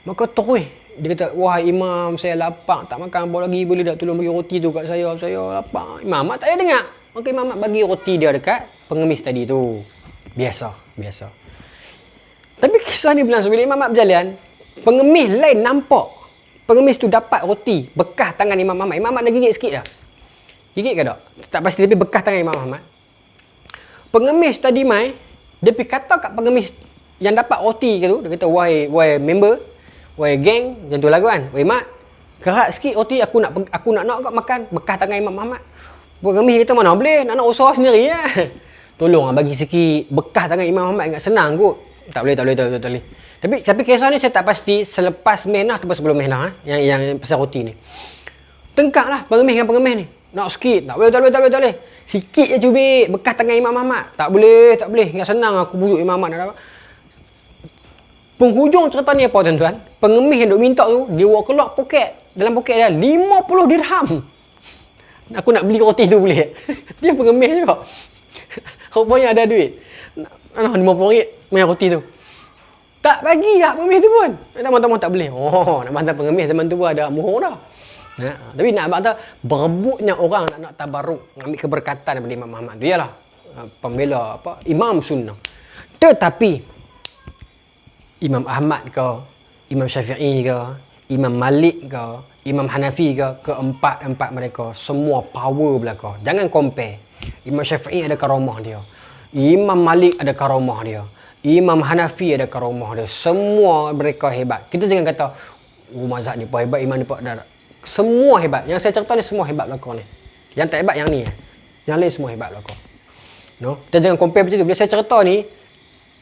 Maka terus dia kata, wahai Imam, saya lapar, tak makan apa lagi, boleh tak tolong bagi roti tu kat saya lapar. Imam Ahmad tak payah dengar. Maka Imam Ahmad bagi roti dia dekat pengemis tadi tu. Biasa. Tapi kisah ni berlangsung bila Imam Ahmad berjalan, pengemis lain nampak pengemis tu dapat roti bekas tangan Imam Ahmad. Imam Ahmad dah gigit sikit dah. Gigit ke tak? Tak pasti, tapi bekas tangan Imam Ahmad. Pengemis tadi mai, dia pergi kata kat pengemis yang dapat roti ke tu, dia kata, wahai member, wahai geng, macam tu lah kan, wahai mat, kerat sikit roti, aku nak kau makan bekas tangan Imam Ahmad. Pengemis kata, mana boleh, nak usaha sendiri ya. Tolong bagi sikit bekas tangan Imam Ahmad, ingat senang kot. Tak boleh. Tapi kisah ni saya tak pasti selepas mehnah atau sebelum mehnah yang pasal roti ni. Tengkak lah pengemis dengan pengemis ni. Nak sikit, tak boleh. Sikit je cubit bekas tangan Imam Ahmad. Tak boleh. Ingat senang aku bujuk Imam Ahmad nak dapat. Penghujung cerita ni apa tuan-tuan? Pengemis yang duk minta tu, dia bawa keluar dalam poket dia 50 dirham. Aku nak beli roti tu boleh? Dia pengemis juga. Rupanya ada duit. RM50 main roti tu. Tak bagi lah pengemis tu pun. Teman-teman tak boleh. Nak bantah pengemis zaman tu pun ada mohon dah. Tapi nak bantah berebutnya orang nak tabaruk, nak ambil keberkatan daripada Imam Ahmad tu. Yalah, pembela Imam Sunnah. Tetapi Imam Ahmad ke, Imam Syafi'i ke, Imam Malik ke, Imam Hanafi ke, keempat mereka semua power belaka. Jangan compare. Imam Syafi'i ada karamah dia, Imam Malik ada karamah dia, Imam Hanafi ada karamah dia. Semua mereka hebat. Kita jangan kata mazhab ni pun hebat, imam ni pun ada. Semua hebat. Yang saya cerita ni semua hebat belaka ni. Yang tak hebat yang ni. Yang lain semua hebat belaka. No? Kita jangan compare macam tu. Bila saya cerita ni,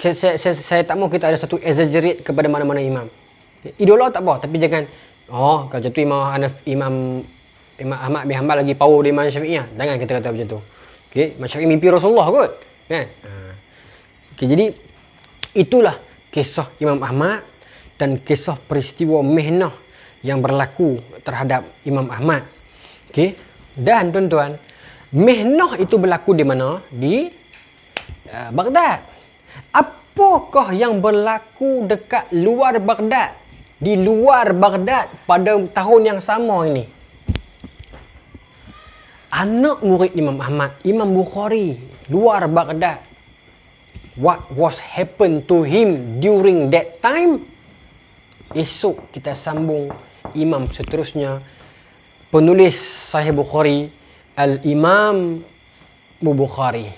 saya tak mahu kita ada satu exaggerate kepada mana-mana imam. Idola tak apa, tapi jangan kalau macam tu Imam Ahmad bin Hanbal lagi power dari Imam Syafi'i. Jangan kita kata macam tu. Okey, Imam Syafi'i mimpi Rasulullah kot. Kan? Okey, jadi itulah kisah Imam Ahmad dan kisah peristiwa mihnah yang berlaku terhadap Imam Ahmad. Okey. Dan tuan-tuan, mihnah itu berlaku di mana? Di Baghdad. apakah yang berlaku dekat luar Baghdad? Di luar Baghdad pada tahun yang sama ini. Anak murid Imam Ahmad, Imam Bukhari, luar Baghdad. What was happened to him during that time? Esok kita sambung imam seterusnya. Penulis Sahih Bukhari, Al-Imam Bukhari.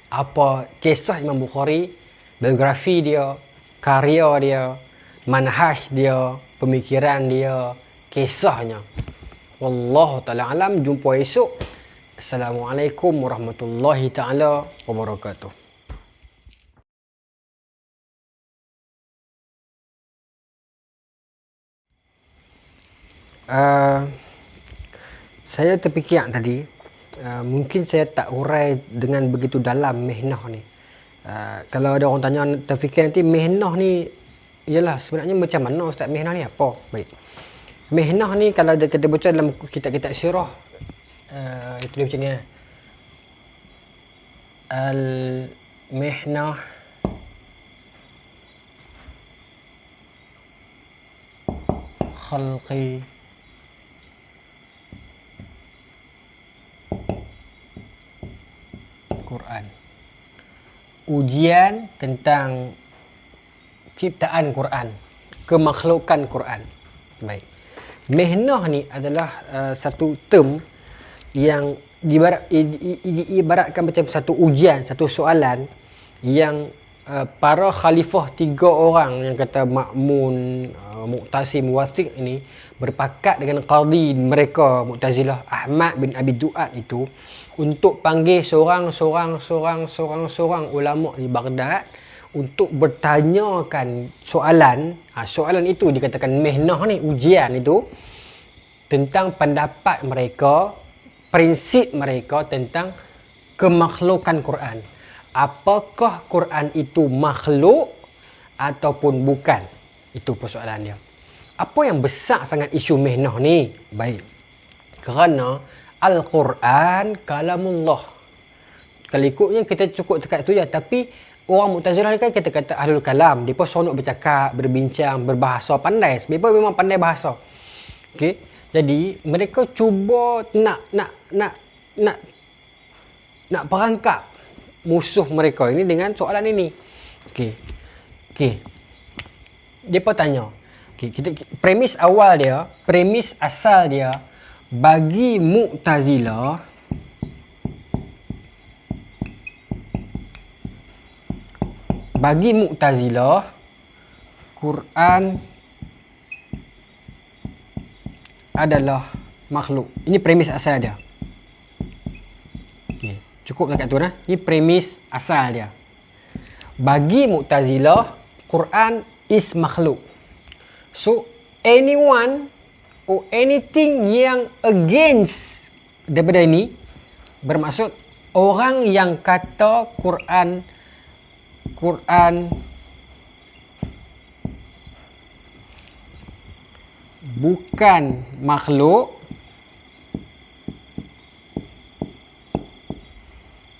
Apa kisah Imam Bukhari, biografi dia, karya dia, manhaj dia, pemikiran dia, kisahnya. Wallahu ta'ala alam. Jumpa esok. Assalamualaikum warahmatullahi ta'ala wabarakatuh. Saya terfikir tadi, mungkin saya tak urai dengan begitu dalam mihnah ni. Kalau ada orang tanya, terfikir nanti mihnah ni, ialah sebenarnya macam mana Ustaz mihnah ni apa? Baik. Mihnah ni kalau kita baca dalam kitab-kitab sirah, itu dia macam ni. Al-mihnah khalqi Quran. Ujian tentang ciptaan Quran, kemakhlukan Quran. Baik. Mihnah ni adalah satu term yang diibaratkan macam satu ujian, satu soalan yang para khalifah 3 orang yang kata Ma'mun, Mu'tasim, Wathiq ini berpakat dengan qadi mereka Mu'tazilah Ahmad bin Abi Du'ad itu untuk panggil seorang ulama di Baghdad untuk bertanyakan soalan. Soalan itu dikatakan mihnah ni, ujian itu tentang pendapat mereka, prinsip mereka tentang kemakhlukan Quran. Apakah Quran itu makhluk ataupun bukan? Itu persoalan dia. Apa yang besar sangat isu mihnah ni? Baik. Kerana Al-Quran kalamullah. Kalau ikutnya kita cukup dekat tu je. Tapi orang Mu'tazilah ni kan kita kata ahlul kalam. Mereka seronok bercakap, berbincang, berbahasa, pandai. Mereka memang pandai bahasa. Okey. Jadi mereka cuba nak perangkap musuh mereka ini dengan soalan ini. Okey. Depa tanya. Okey, premis awal dia, premis asal dia, bagi Mu'tazilah Quran adalah makhluk. Ini premis asal dia. Okay. Cukup dekat tu nah. Ini premis asal dia. Bagi Mu'tazilah, Quran is makhluk. So, anyone or anything yang against daripada ini, bermaksud orang yang kata Quran bukan makhluk,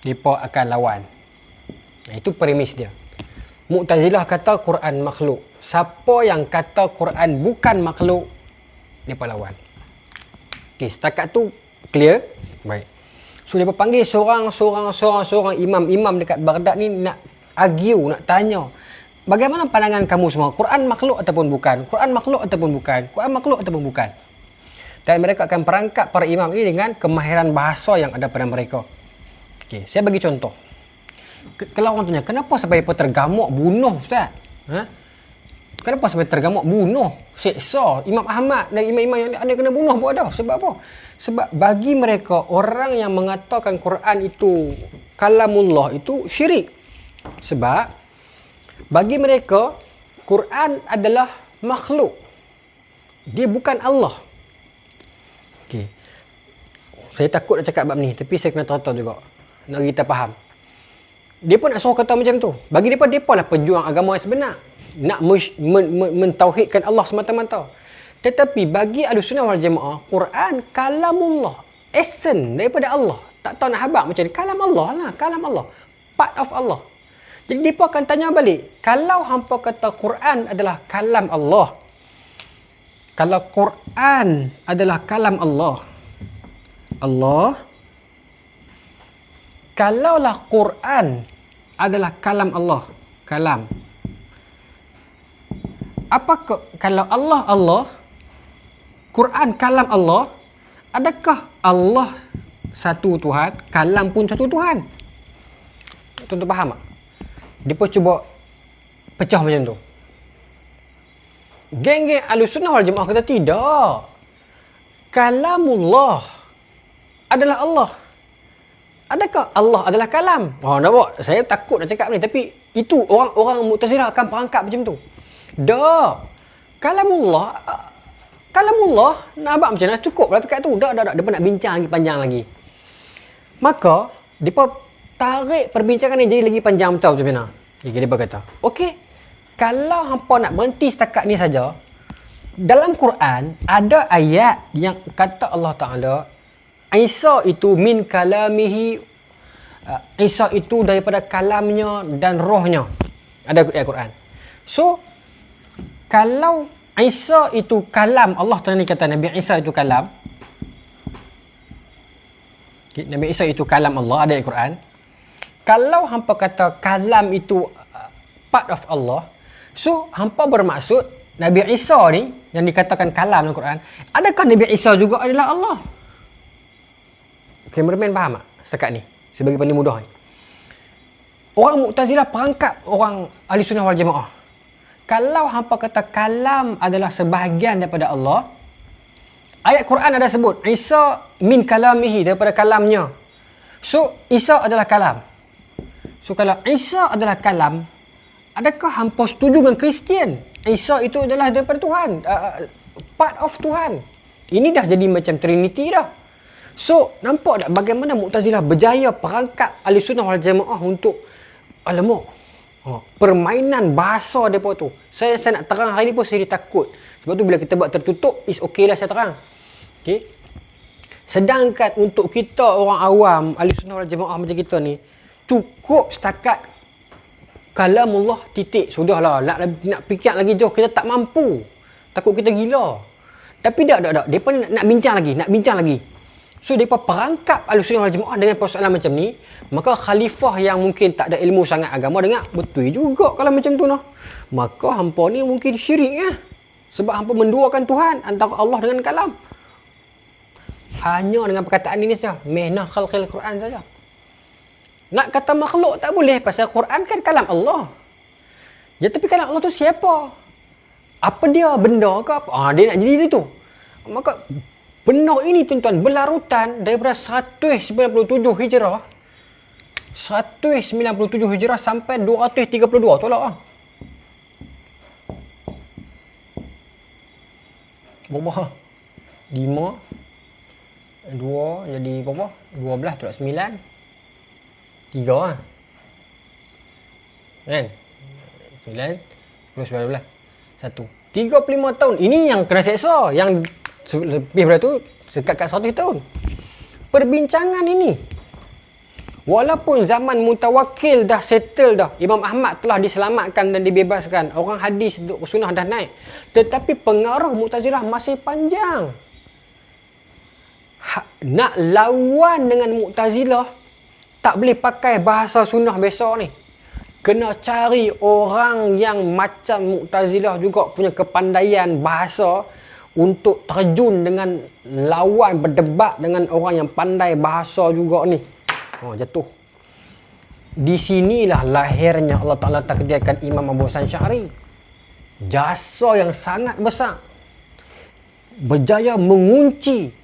mereka akan lawan. Itu premis dia. Mu'tazilah kata Quran makhluk. Siapa yang kata Quran bukan makhluk, mereka lawan. Okey, setakat tu clear? Baik. So, mereka panggil seorang imam dekat Baghdad ni nak argue, nak tanya. Bagaimana pandangan kamu semua? Quran makhluk ataupun bukan? Quran makhluk ataupun bukan? Quran makhluk ataupun bukan? Dan mereka akan perangkap para imam ini dengan kemahiran bahasa yang ada pada mereka. Okey, saya bagi contoh. Kalau orang tanya, kenapa sampai mereka tergamuk bunuh Ustaz? Kenapa sampai tergamuk bunuh? Seksa Imam Ahmad dan imam-imam yang ada kena bunuh pun ada. Sebab apa? Sebab bagi mereka, orang yang mengatakan Quran itu kalamullah itu syirik. Sebab bagi mereka, Quran adalah makhluk. Dia bukan Allah. Okey. Saya takut nak cakap bab ni, tapi saya kena tata juga. Nak kita faham. Dia pun nak suruh kata macam tu. Bagi mereka lah pejuang agama yang sebenar. Nak mentauhidkan Allah semata-mata. Tetapi bagi Ahlussunnah wal Jamaah, Quran kalamullah. Essence daripada Allah. Tak tahu nak habaq macam ni. Kalam Allah lah. Kalam Allah. Part of Allah. Jadi mereka akan tanya balik, kalau hampa kata Quran adalah kalam Allah, kalau Quran adalah kalam Allah, kalaulah Quran adalah kalam Allah, kalam. Apakah kalau Allah, Quran kalam Allah, adakah Allah satu Tuhan, kalam pun satu Tuhan? Tuan-tuan faham tak? Dia cuba pecah macam tu. Geng-geng Ahlussunnah wal Jamaah kata tidak. Kalamullah adalah Allah. Adakah Allah adalah kalam? Nampak? Saya takut nak cakap ni, tapi itu orang Mu'tazilah akan perangkap macam tu. Dah. Kalamullah, nak abang macam mana? Cukup lah dekat tu. Dah. Depa nak bincang lagi panjang lagi. Maka, depa tarik perbincangan ni jadi lagi panjang betul macam mana? Depa kata, okey, kalau hampa nak berhenti setakat ni saja, dalam Quran ada ayat yang kata Allah Ta'ala, Isa itu min kalamihi, Isa itu daripada kalamnya dan rohnya. Ada ayat Quran. So, kalau Isa itu kalam, Allah Ta'ala ni kata Nabi Isa itu kalam. Okay, Nabi Isa itu kalam Allah, ada ayat Quran. Kalau hampa kata kalam itu part of Allah, so hampa bermaksud Nabi Isa ni yang dikatakan kalam dalam Quran, adakah Nabi Isa juga adalah Allah? Kameraman faham tak setakat ni? Sebagai paling mudah ni. Orang Mu'tazilah perangkap orang Ahlussunnah wal Jamaah. Kalau hampa kata kalam adalah sebahagian daripada Allah, ayat Quran ada sebut Isa min kalamihi, daripada kalamnya. So Isa adalah kalam. So kalau Isa adalah kalam, adakah hampa setuju dengan Kristian Isa itu adalah daripada Tuhan, part of Tuhan? Ini dah jadi macam Trinity dah. So, nampak tak bagaimana Mu'tazilah berjaya perangkap Ahlussunnah wal Jamaah untuk permainan bahasa mereka tu. Saya nak terang hari ni pun saya takut. Sebab tu bila kita buat tertutup, is okay lah saya terang. Okay? Sedangkan untuk kita orang awam, Ahlussunnah wal Jamaah macam kita ni, cukup setakat kalamullah titik. Sudahlah, nak fikir lagi jauh kita tak mampu. Takut kita gila. Tapi tak. Depa nak bincang lagi. So, mereka perangkap Ahlussunnah wal Jamaah dengan persoalan macam ni. Maka khalifah yang mungkin tak ada ilmu sangat agama dengar, betul juga kalau macam tu noh. Maka hampa ni mungkin syirik ya. Sebab hampa menduakan Tuhan antara Allah dengan kalam. Hanya dengan perkataan ini saja. Mihnah khalqil Quran saja. Nak kata makhluk tak boleh, pasal Quran kan kalam Allah. Ya, tapi kalam Allah tu siapa? Apa dia? Benda ke apa? Dia nak jadi itu. Maka benda ini tuan-tuan berlarutan daripada 197 Hijrah. 197 Hijrah sampai 232. Tolak lah. Berapa? 5 2 jadi berapa? 12 tolak 9 3 lah. Kan? 9 plus 12 1. 35 tahun. Ini yang kena seksa. Yang lebih daripada tu dekat 100 tahun. Perbincangan ini, walaupun zaman Mutawakkil dah settle dah, Imam Ahmad telah diselamatkan dan dibebaskan, orang hadis sunnah dah naik, tetapi pengaruh Mu'tazilah masih panjang. Nak lawan dengan Mu'tazilah tak boleh pakai bahasa sunnah biasa ni. Kena cari orang yang macam Mu'tazilah juga punya kepandaian bahasa untuk terjun dengan lawan, berdebat dengan orang yang pandai bahasa juga ni. Jatuh. Di sinilah lahirnya Allah Ta'ala takdirkan Imam Abu Hasan Sy'ari. Jasa yang sangat besar. Berjaya mengunci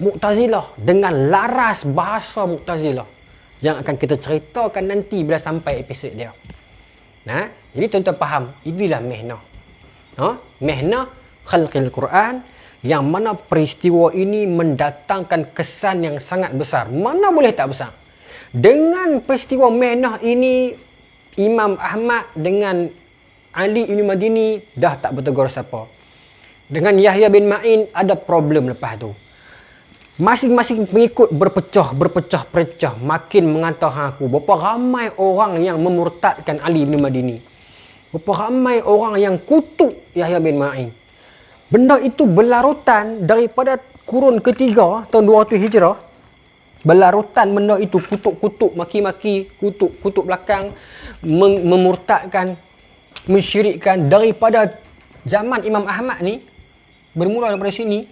Mu'tazilah dengan laras bahasa Mu'tazilah. Yang akan kita ceritakan nanti bila sampai episod dia. Jadi tuan-tuan faham, inilah mihnah. Mihnah khalqil Quran, yang mana peristiwa ini mendatangkan kesan yang sangat besar. Mana boleh tak besar? Dengan peristiwa mihnah ini, Imam Ahmad dengan Ali bin Madini dah tak bertegur siapa. Dengan Yahya bin Ma'in ada problem lepas tu. Masing-masing pengikut berpecah, makin mengatakan aku. Berapa ramai orang yang memurtadkan Ali bin Madini. Berapa ramai orang yang kutuk Yahya bin Ma'in. Benda itu berlarutan daripada kurun ketiga tahun 200 Hijrah. Berlarutan benda itu, kutuk-kutuk, maki-maki, kutuk belakang, memurtadkan, mensyirikkan daripada zaman Imam Ahmad ni, bermula daripada sini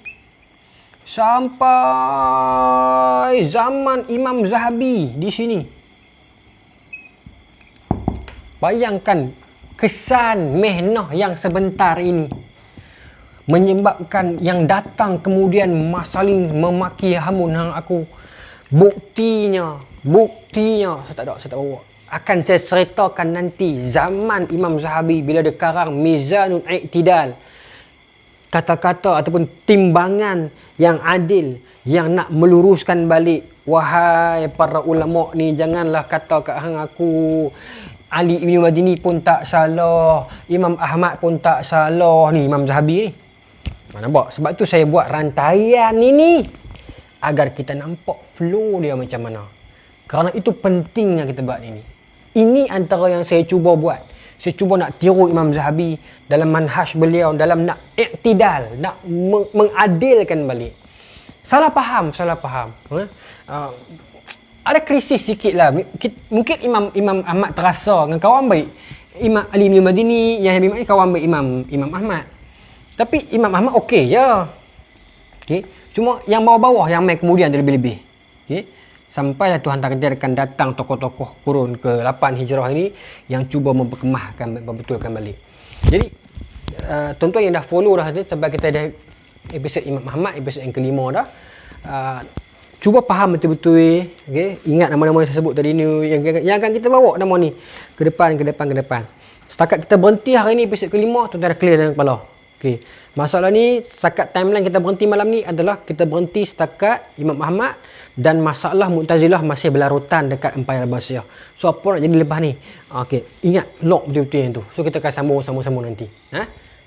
sampai zaman Imam Zahabi di sini. Bayangkan kesan mehnah yang sebentar ini menyebabkan yang datang kemudian saling memaki hamun hang aku. Buktinya saya tak bawa. Akan saya ceritakan nanti zaman Imam Zahabi bila dia karang Mizanul I'tidal. Kata-kata ataupun timbangan yang adil, yang nak meluruskan balik. Wahai para ulama ni, janganlah kata kat hang aku Ali bin Madini pun tak salah, Imam Ahmad pun tak salah. Ni Imam Zahabi ni. Nampak? Sebab tu saya buat rantaian ini agar kita nampak flow dia macam mana. Kerana itu pentingnya kita buat ini. Ini antara yang saya cuba buat. Saya cuba nak tiru Imam Zahabi dalam manhaj beliau, dalam nak i'tidal, nak mengadilkan balik. Salah faham. Ada krisis sikit lah. Mungkin Imam Ahmad terasa dengan kawan baik Imam Ali bin Madini, Yahya bin Ma'in kawan baik Imam Ahmad. Tapi Imam Ahmad okey je. Okay. Cuma yang bawah-bawah yang main kemudian lebih-lebih. Okay. Sampailah Tuhan takdirkan datang tokoh-tokoh kurun ke-8 Hijrah ini yang cuba memperkemahkan, membetulkan balik. Jadi tuan-tuan yang dah follow dah sampai kita dah episod Imam Ahmad, episod yang kelima dah. Cuba faham betul-betul, okay? Ingat nama-nama yang saya sebut tadi ni, yang akan kita bawa nama ni ke depan. Setakat kita berhenti hari ni episod kelima, tuan-tuan dah clear dalam kepala. Okay. Masalah ni, setakat timeline kita berhenti malam ni adalah kita berhenti setakat Imam Ahmad dan masalah Mu'tazilah masih berlarutan dekat Empire Abbasiyah. So apa nak jadi lepas ni? Okay. Ingat, lock betul-betul yang tu. So kita akan sambung nanti.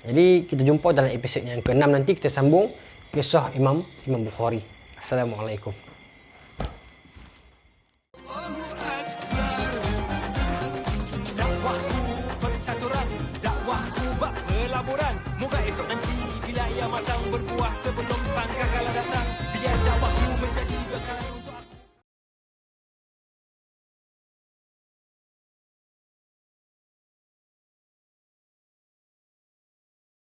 Jadi kita jumpa dalam episod yang ke-6 nanti, kita sambung kisah Imam Bukhari. Assalamualaikum. Moga esok nanti bila ia matang berbuah sebelum sangka kala datang, biar dakwahku menjadi berkala.